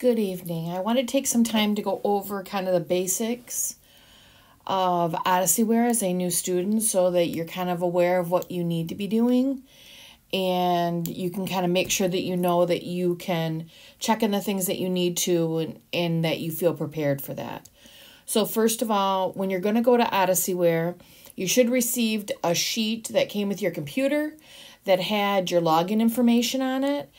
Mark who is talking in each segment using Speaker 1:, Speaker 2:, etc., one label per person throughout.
Speaker 1: Good evening. I want to take some time to go over kind of the basics of Odysseyware as a new student so that you're kind of aware of what you need to be doing and you can kind of make sure that you know that you can check in the things that you need to and that you feel prepared for that. So first of all, when you're going to go to Odysseyware, you should have received a sheet that came with your computer that had your login information on it.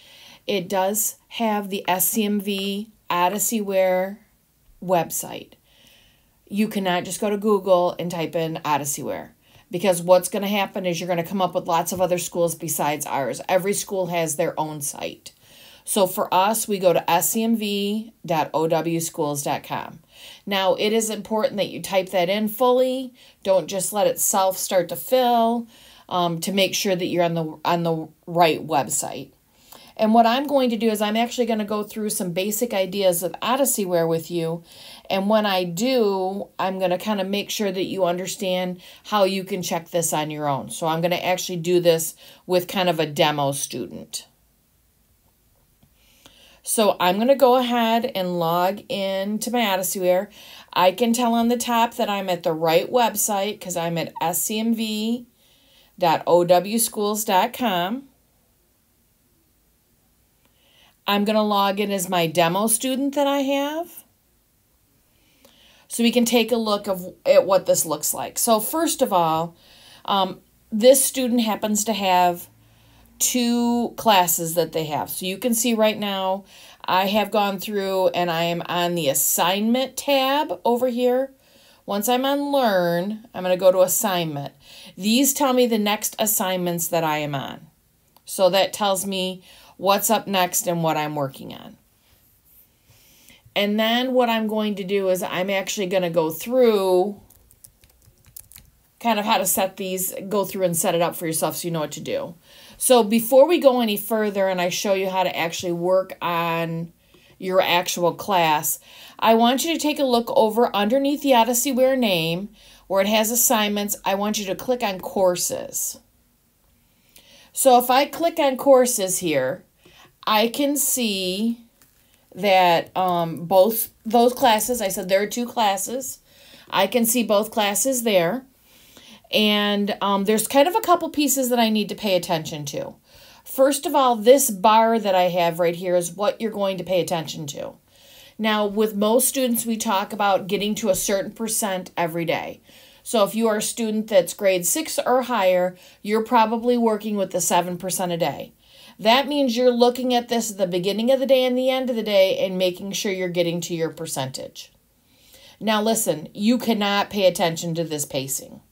Speaker 1: It does have the SCMV Odysseyware website. You cannot just go to Google and type in Odysseyware, because what's going to happen is you're going to come up with lots of other schools besides ours. Every school has their own site. So for us, we go to scmv.owschools.com. Now, it is important that you type that in fully. Don't just let it start to fill to make sure that you're on the right website. And what I'm going to do is I'm actually going to go through some basic ideas of Odysseyware with you. And when I do, I'm going to kind of make sure that you understand how you can check this on your own. So I'm going to actually do this with kind of a demo student. So I'm going to go ahead and log in to my Odysseyware. I can tell on the top that I'm at the right website because I'm at scmv.owschools.com. I'm going to log in as my demo student that I have. So we can take a look at what this looks like. So first of all, this student happens to have two classes that they have. So you can see right now, I have gone through and I am on the assignment tab over here. Once I'm on Learn, I'm going to go to Assignment. These tell me the next assignments that I am on. So that tells me what's up next and what I'm working on. And then what I'm going to do is I'm actually going to go through kind of how to set these, go through and set it up for yourself so you know what to do. So before we go any further and I show you how to actually work on your actual class, I want you to take a look over underneath the Odysseyware name where it has assignments. I want you to click on Courses. So if I click on Courses here, I can see that both those classes, I said there are two classes. I can see both classes there. And there's kind of a couple pieces that I need to pay attention to. First of all, this bar that I have right here is what you're going to pay attention to. Now, with most students, we talk about getting to a certain percent every day. So if you are a student that's grade 6 or higher, you're probably working with the 7% a day. That means you're looking at this at the beginning of the day and the end of the day and making sure you're getting to your percentage. Now listen, you cannot pay attention to this pacing.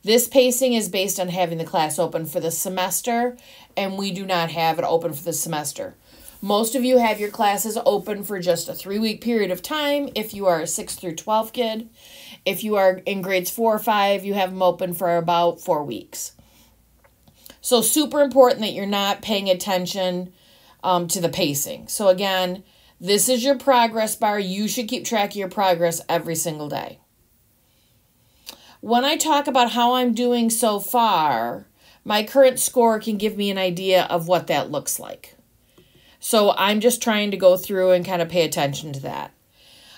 Speaker 1: This pacing is based on having the class open for the semester, and we do not have it open for the semester. Most of you have your classes open for just a 3-week period of time if you are a 6 through 12 kid. If you are in grades 4 or 5, you have them open for about 4 weeks. So super important that you're not paying attention to the pacing. So again, this is your progress bar. You should keep track of your progress every single day. When I talk about how I'm doing so far, my current score can give me an idea of what that looks like. So I'm just trying to go through and kind of pay attention to that.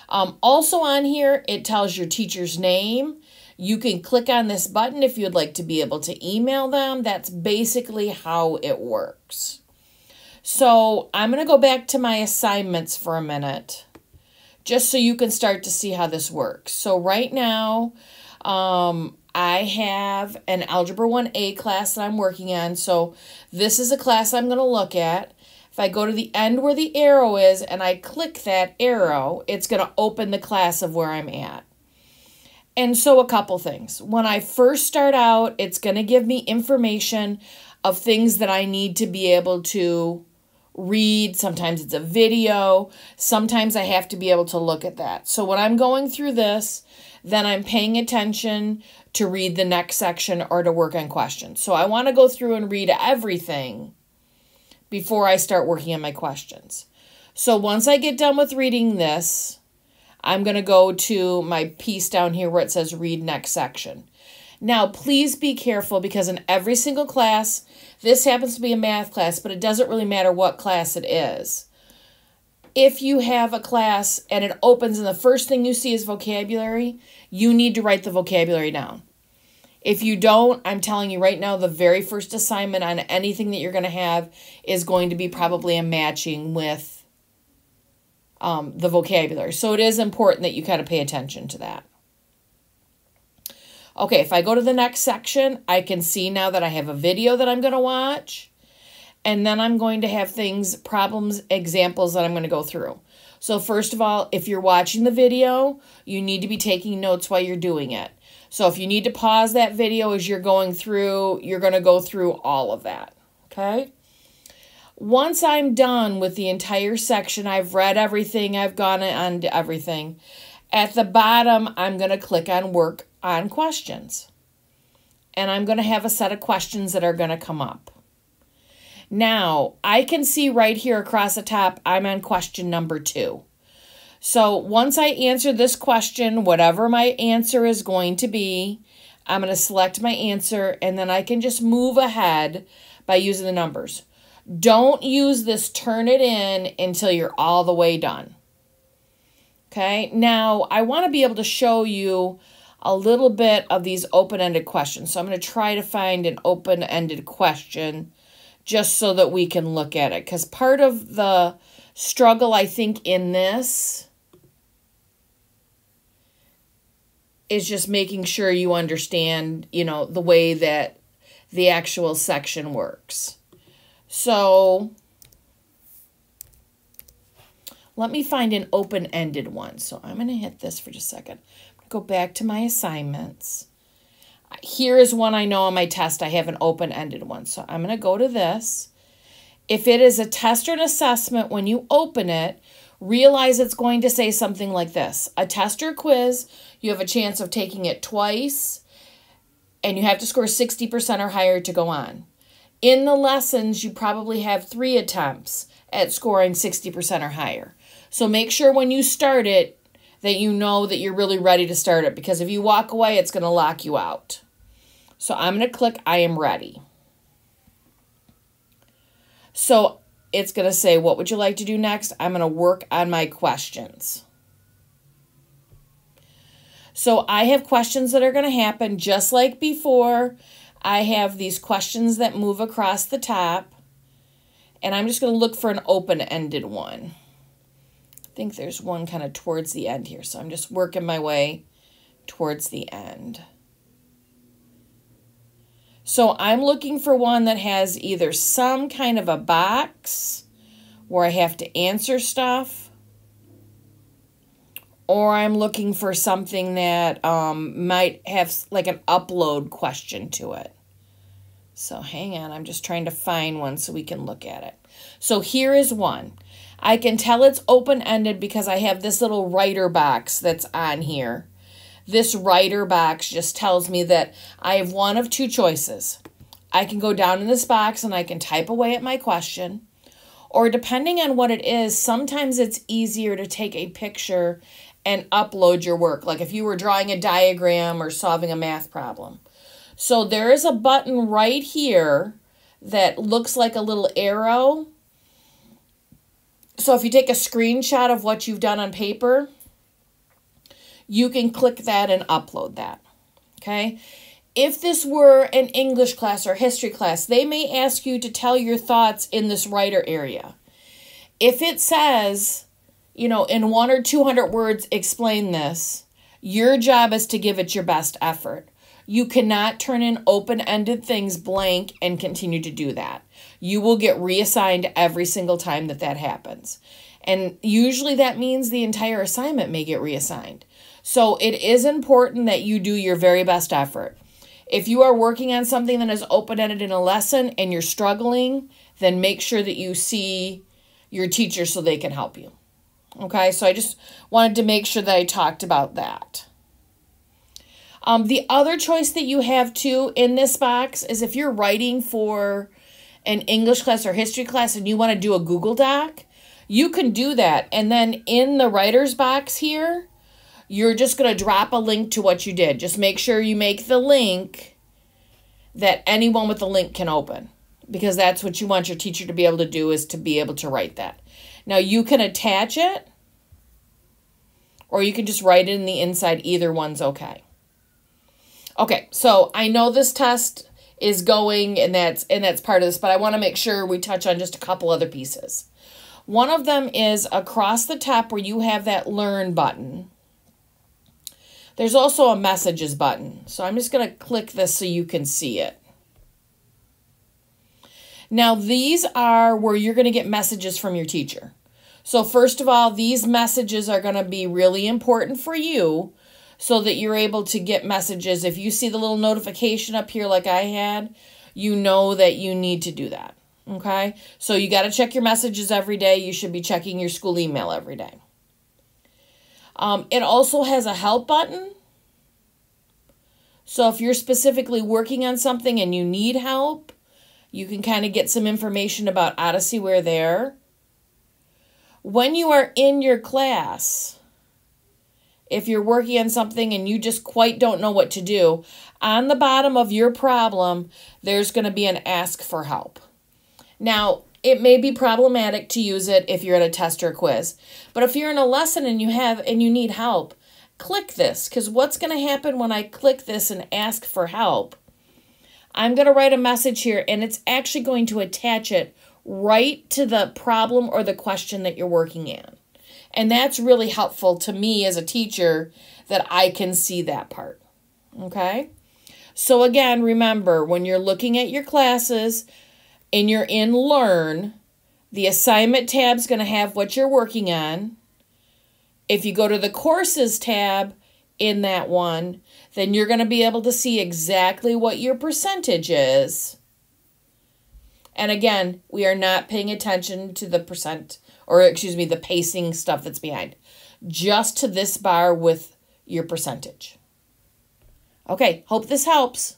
Speaker 1: Also on here, it tells your teacher's name. You can click on this button if you'd like to be able to email them. That's basically how it works. So I'm going to go back to my assignments for a minute, just so you can start to see how this works. So right now, I have an Algebra 1A class that I'm working on. So this is a class I'm going to look at. If I go to the end where the arrow is and I click that arrow, it's going to open the class of where I'm at. And so a couple things. When I first start out, it's going to give me information of things that I need to be able to read. Sometimes it's a video. Sometimes I have to be able to look at that. So when I'm going through this, then I'm paying attention to read the next section or to work on questions. So I want to go through and read everything before I start working on my questions. So once I get done with reading this, I'm going to go to my piece down here where it says read next section. Now, please be careful because in every single class, this happens to be a math class, but it doesn't really matter what class it is. if you have a class and it opens and the first thing you see is vocabulary, you need to write the vocabulary down. If you don't, I'm telling you right now, the very first assignment on anything that you're going to have is going to be probably a matching with the vocabulary. So it is important that you kind of pay attention to that. Okay, if I go to the next section, I can see now that I have a video that I'm going to watch. And then I'm going to have things, problems, examples that I'm going to go through. So first of all, if you're watching the video, you need to be taking notes while you're doing it. So if you need to pause that video as you're going through, you're going to go through all of that, okay? Once I'm done with the entire section, I've read everything, I've gone on to everything. At the bottom, I'm going to click on Work on Questions. And I'm going to have a set of questions that are going to come up. Now, I can see right here across the top, I'm on question number 2. So once I answer this question, whatever my answer is going to be, I'm going to select my answer, and then I can just move ahead by using the numbers. Don't use this turn it in until you're all the way done. Okay, now I want to be able to show you a little bit of these open-ended questions. So I'm going to try to find an open-ended question just so that we can look at it. Because part of the struggle, I think, in this is just making sure you understand, you know, the way that the actual section works. So let me find an open-ended one. So I'm going to hit this for just a second. Go back to my assignments. Here is one I know on my test. I have an open-ended one. So I'm going to go to this. If it is a test or an assessment, when you open it, realize it's going to say something like this. A test or quiz, you have a chance of taking it twice, and you have to score 60% or higher to go on. In the lessons, you probably have 3 attempts at scoring 60% or higher. So make sure when you start it that you know that you're really ready to start it, because if you walk away, it's going to lock you out. So I'm going to click I am ready. So it's going to say, what would you like to do next? I'm going to work on my questions. So I have questions that are going to happen just like before. I have these questions that move across the top. And I'm just going to look for an open-ended one. I think there's one kind of towards the end here. So I'm just working my way towards the end. So I'm looking for one that has either some kind of a box where I have to answer stuff, or I'm looking for something that might have like an upload question to it. So hang on, I'm just trying to find one so we can look at it. So here is one. I can tell it's open-ended because I have this little writer box that's on here. This writer box just tells me that I have one of 2 choices. I can go down in this box and I can type away at my question. Or depending on what it is, sometimes it's easier to take a picture and upload your work. Like if you were drawing a diagram or solving a math problem. So there is a button right here that looks like a little arrow. So if you take a screenshot of what you've done on paper, you can click that and upload that, okay? If this were an English class or history class, they may ask you to tell your thoughts in this writer area. If it says, you know, in 100 or 200 words, explain this, your job is to give it your best effort. You cannot turn in open-ended things blank and continue to do that. You will get reassigned every single time that that happens. And usually that means the entire assignment may get reassigned. So it is important that you do your very best effort. If you are working on something that is open-ended in a lesson and you're struggling, then make sure that you see your teacher so they can help you. Okay, so I just wanted to make sure that I talked about that. The other choice that you have too in this box is if you're writing for an English class or history class and you want to do a Google Doc, you can do that. And then in the writer's box here, you're just going to drop a link to what you did. Just make sure you make the link that anyone with the link can open, because that's what you want your teacher to be able to do, is to be able to write that. Now you can attach it, or you can just write it in the inside. Either one's okay. Okay, so I know this test is going, and that's part of this, but I want to make sure we touch on just a couple other pieces. One of them is across the top where you have that Learn button. There's also a Messages button. So I'm just going to click this so you can see it. Now, these are where you're going to get messages from your teacher. So first of all, these messages are going to be really important for you so that you're able to get messages. If you see the little notification up here like I had, you know that you need to do that. Okay? So you got to check your messages every day. You should be checking your school email every day. It also has a Help button. So if you're specifically working on something and you need help, you can kind of get some information about Odysseyware there. When you are in your class, if you're working on something and you just quite don't know what to do, on the bottom of your problem, there's going to be an Ask for Help. Now, it may be problematic to use it if you're at a test or quiz, but if you're in a lesson and you need help, click this, because what's going to happen when I click this and ask for help, I'm going to write a message here, and it's actually going to attach it right to the problem or the question that you're working in. And that's really helpful to me as a teacher that I can see that part. Okay? So again, remember, when you're looking at your classes and you're in Learn, the assignment tab is going to have what you're working on. If you go to the Courses tab in that one, then you're going to be able to see exactly what your percentage is. And again, we are not paying attention to the the pacing stuff that's behind. Just to this bar with your percentage. Okay, hope this helps.